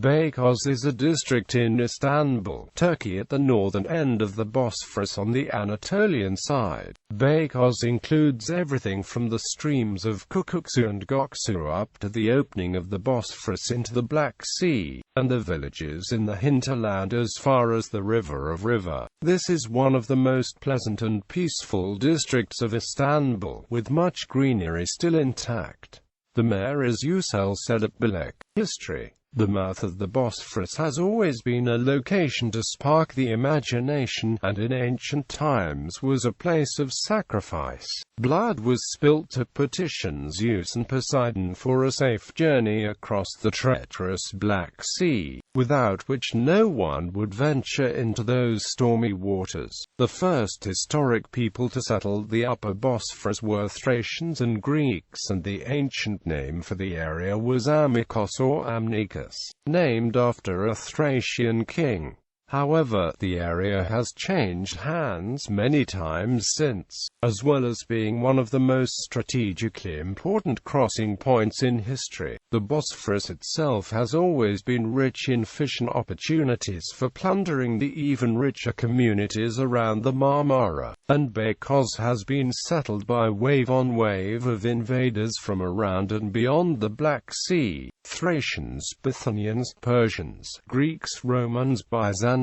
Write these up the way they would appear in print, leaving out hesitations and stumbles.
Beykoz is a district in Istanbul, Turkey at the northern end of the Bosphorus on the Anatolian side. Beykoz includes everything from the streams of Küçüksu and Göksu up to the opening of the Bosphorus into the Black Sea, and the villages in the hinterland as far as the Riva. This is one of the most pleasant and peaceful districts of Istanbul, with much greenery still intact. The mayor is Yücel Çelikbilek. History. The mouth of the Bosphorus has always been a location to spark the imagination, and in ancient times was a place of sacrifice. Blood was spilt to petition Zeus and Poseidon for a safe journey across the treacherous Black Sea, without which no one would venture into those stormy waters. The first historic people to settle the upper Bosphorus were Thracians and Greeks, and the ancient name for the area was Amykos or Amnikas, named after a Thracian king. However, the area has changed hands many times since, as well as being one of the most strategically important crossing points in history. The Bosphorus itself has always been rich in fish and opportunities for plundering the even richer communities around the Marmara, and Beykoz has been settled by wave on wave of invaders from around and beyond the Black Sea. Thracians, Bithynians, Persians, Greeks, Romans, Byzantines,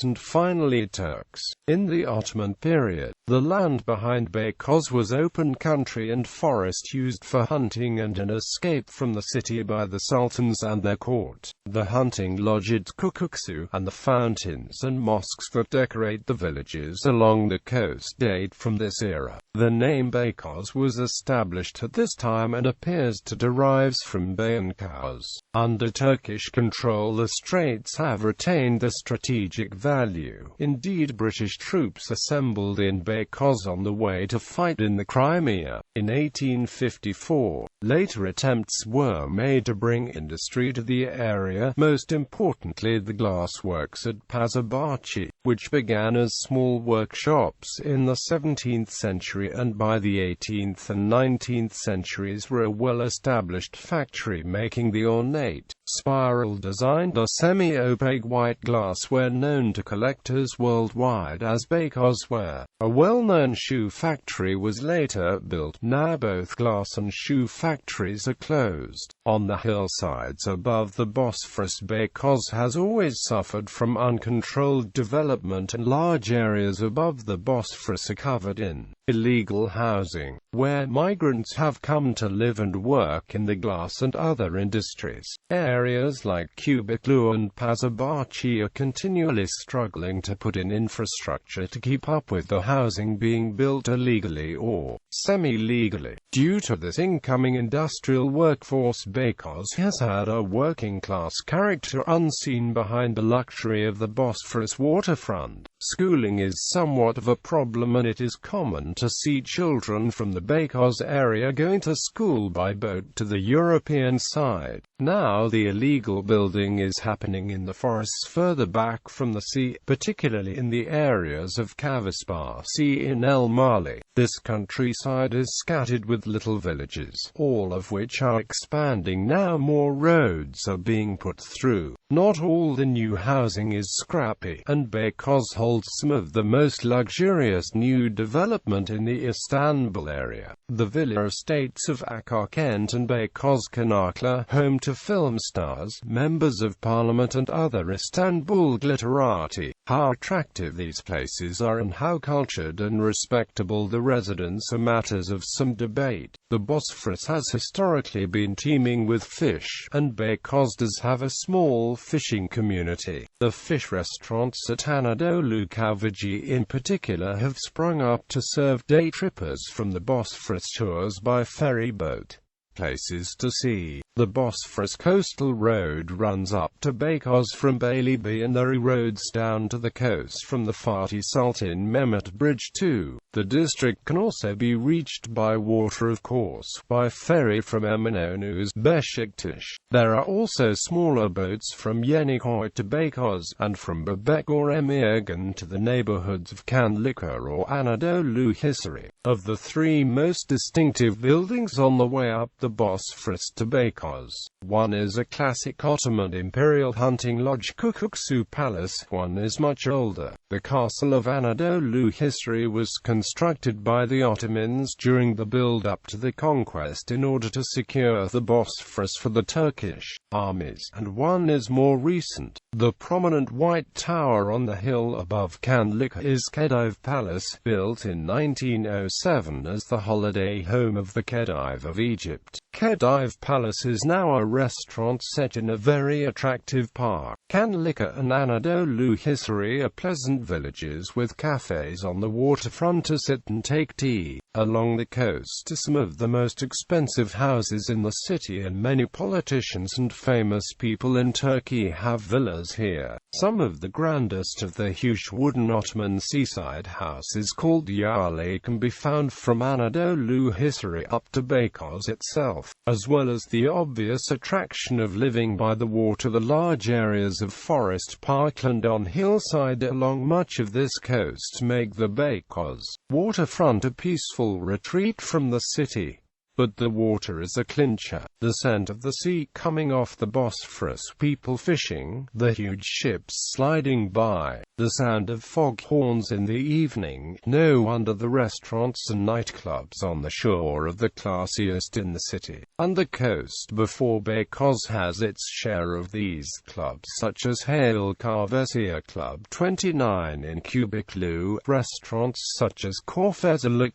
and finally Turks. In the Ottoman period, the land behind Beykoz was open country and forest used for hunting and an escape from the city by the sultans and their court. The hunting lodge at Küçüksu, and the fountains and mosques that decorate the villages along the coast date from this era. The name Beykoz was established at this time and appears to derive from Beykoz. Under Turkish control, the straits have retained their strategic value. Indeed, British troops assembled in Beykoz on the way to fight in the Crimea in 1854. Later attempts were made to bring industry to the area, most importantly the glassworks at Pazarbaşı, which began as small workshops in the 17th century and by the 18th and 19th centuries were a well-established factory making the ornate, spiral-designed or semi-opaque white glassware known to collectors worldwide as Beykoz ware. A well-known shoe factory was later built. Now both glass and shoe factories are closed. On the hillsides above the Bosphorus, Beykoz has always suffered from uncontrolled development, and large areas above the Bosphorus are covered in illegal housing, where migrants have come to live and work in the glass and other industries. Areas like Küçüksu and Pazarbaşı are continually struggling to put in infrastructure to keep up with the housing being built illegally or semi-legally. Due to this incoming industrial workforce, Beykoz has had a working-class character unseen behind the luxury of the Bosphorus waterfront. Schooling is somewhat of a problem, and it is common to see children from the Beykoz area going to school by boat to the European side. Now the illegal building is happening in the forests further back from the sea, particularly in the areas of Kavasbaşı in El Mali. This countryside is scattered with little villages, all of which are expanding now. More roads are being put through. Not all the new housing is scrappy, and Beykoz holds some of the most luxurious new development in the Istanbul area. The villa estates of Akarkent and Beykoz Konaklı, home to film stars, members of parliament and other Istanbul glitterati. How attractive these places are and how cultured and respectable the residents are matters of some debate. The Bosphorus has historically been teeming with fish, and Beykoz does have a small fishing community. The fish restaurants at Anadolu Kavacı in particular have sprung up to serve day trippers from the Bosphorus tours by ferry boat. Places to see. The Bosphorus coastal road runs up to Beykoz from Beyliği, and there are roads down to the coast from the Fatih Sultan Mehmet Bridge too. The district can also be reached by water, of course, by ferry from Eminönü's Beşiktaş. There are also smaller boats from Yeniköy to Beykoz, and from Bebek or Emirgan to the neighborhoods of Kanlıca or Anadolu Hisari. Of the three most distinctive buildings on the way up the Bosphorus to Beykoz, Beykoz. One is a classic Ottoman imperial hunting lodge, Küçüksu Palace. One is much older. The castle of Anadolu history was constructed by the Ottomans during the build-up to the conquest in order to secure the Bosphorus for the Turkish armies. And one is more recent. The prominent white tower on the hill above Çanlıca is Khedive Palace, built in 1907 as the holiday home of the Khedive of Egypt. Khedive Palace is now a restaurant set in a very attractive park. Çanlıca and Anadolu history are pleasant villages with cafes on the waterfront to sit and take tea. Along the coast are some of the most expensive houses in the city, and many politicians and famous people in Turkey have villas here. Some of the grandest of the huge wooden Ottoman seaside houses called Yale can be found from Anadolu history up to Beykoz itself, as well as the obvious attraction of living by the water. The large areas of forest parkland on hillside along much of this coast make the Beykoz waterfront a peaceful retreat from the city. But the water is a clincher. The scent of the sea coming off the Bosphorus, people fishing, the huge ships sliding by, the sound of foghorns in the evening. No wonder the restaurants and nightclubs on the shore are the classiest in the city. And the coast before Beykoz has its share of these clubs, such as Hale Carvesia Club 29 in Küçüksu, restaurants such as Korfezli.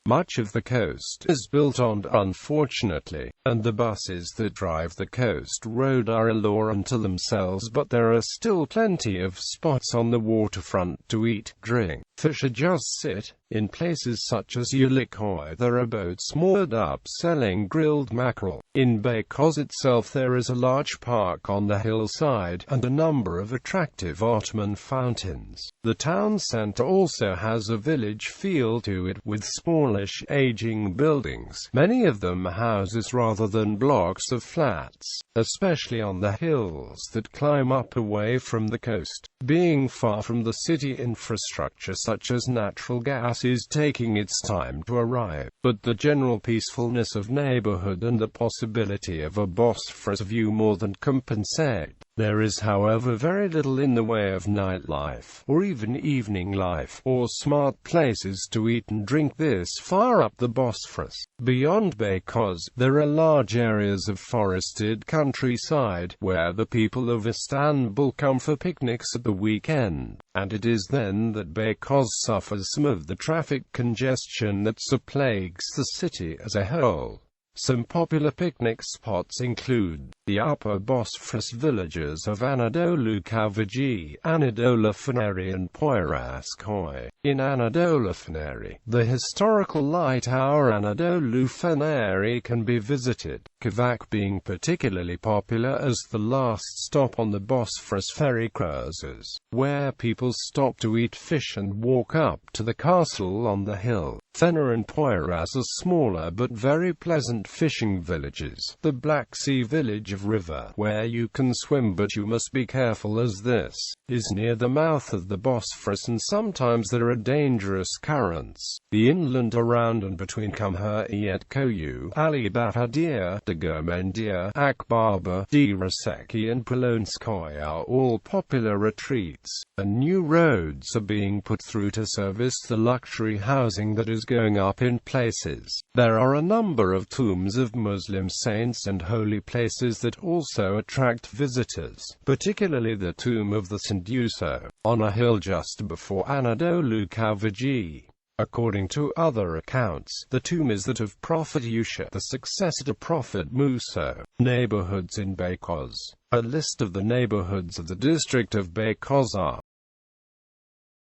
Much of the coast is built on, unfortunately, and the buses that drive the coast road are a law unto themselves, but there are still plenty of spots on the waterfront to eat, drink, fish or just sit. In places such as Yalikoy there are boats moored up selling grilled mackerel. In Beykoz itself there is a large park on the hillside, and a number of attractive Ottoman fountains. The town centre also has a village feel to it, with smallish, aging buildings, many of them houses rather than blocks of flats, especially on the hills that climb up away from the coast. Being far from the city, infrastructure such as natural gas is taking its time to arrive, but the general peacefulness of neighborhood and the possibility of a Bosphorus view more than compensate. There is, however, very little in the way of nightlife, or even evening life, or smart places to eat and drink this far up the Bosphorus. Beyond Beykoz, there are large areas of forested countryside, where the people of Istanbul come for picnics at the weekend, and it is then that Beykoz suffers some of the traffic congestion that so plagues the city as a whole. Some popular picnic spots include the Upper Bosphorus villages of Anadolu Kavacı, Anadolu Feneri and Poyrazköy. In Anadolu Feneri, the historical light tower Anadolu Feneri can be visited, Kavak being particularly popular as the last stop on the Bosphorus ferry cruises, where people stop to eat fish and walk up to the castle on the hill. Fener and Poyraz are smaller but very pleasant fishing villages. The Black Sea village of Riva, where you can swim but you must be careful as this is near the mouth of the Bosphorus and sometimes there are dangerous currents. The inland around and between Cumhuriyetköy, Ali Bahadir, Degirmendiye, Akbaba, Diraseki and Polonskoy are all popular retreats, and new roads are being put through to service the luxury housing that is going up in places. There are a number of tombs of Muslim saints and holy places that also attract visitors, particularly the tomb of the Saint Yuso, on a hill just before Anadolu Kavacı. According to other accounts, the tomb is that of Prophet Yusha, the successor to Prophet Musa. Neighborhoods in Beykoz. A list of the neighborhoods of the district of Beykoz are